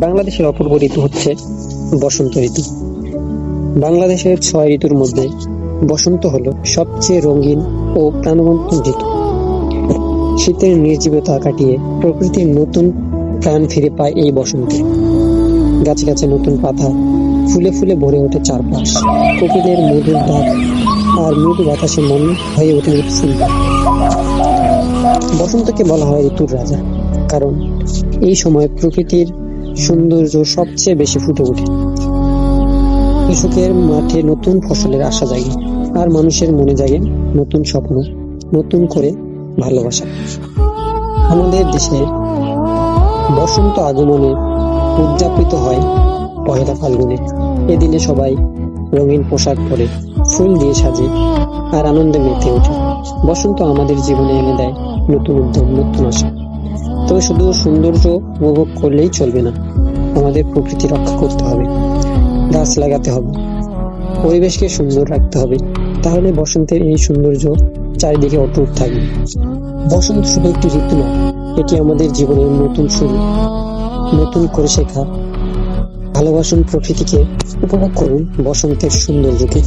বাংলাদেশের অপূর্ব ঋতু হচ্ছে বসন্ত ঋতু। বাংলাদেশের 6 ঋতুর মধ্যে বসন্ত হলো সবচেয়ে রঙিন ও প্রাণবন্ত ঋতু। শীতের নির্জীবতা কাটিয়ে প্রকৃতির নতুন প্রাণ ফিরে পায় এই বসন্তে। গাছে গাছে নতুন পাতা, ফুলে ফুলে ভরে ওঠে চারপাশ। কোকিলের মধুর ডাক আর মৃদু বাতাসে মন হয়ে ওঠে উৎফুল্ল। বসন্তকে বলা হয় ঋতুর রাজা, কারণ এই সময় প্রকৃতির সৌন্দর্য সবচেয়ে বেশি ফুটে ওঠে। কৃষকের মাঠে নতুন ফসলের আশা জাগে, আর মানুষের মনে জাগে নতুন স্বপ্ন, নতুন করে ভালোবাসা। আমাদের দেশে বসন্ত আগমনে উদযাপিত হয় পহেলা ফাল্গুনে। এদিনে সবাই রঙিন পোশাক পরে, ফুল দিয়ে সাজে আর আনন্দে মেতে ওঠে। বসন্ত আমাদের জীবনে এনে দেয় নতুন উদ্যম, নতুন আশা। তবে শুধু সৌন্দর্য উপভোগ করলেই চলবে না, আমাদের প্রকৃতি রক্ষা করতে হবে, গাছ লাগাতে হবে, পরিবেশকে সুন্দর রাখতে হবে। তাহলে বসন্তের এই সৌন্দর্য চারিদিকে অটুট থাকবে। বসন্ত শুধু একটি ঋতু নয়, এটি আমাদের জীবনের নতুন শুরু, নতুন করে শেখা। ভালোবাসুন প্রকৃতিকে, উপভোগ করুন বসন্তের সৌন্দর্যকে।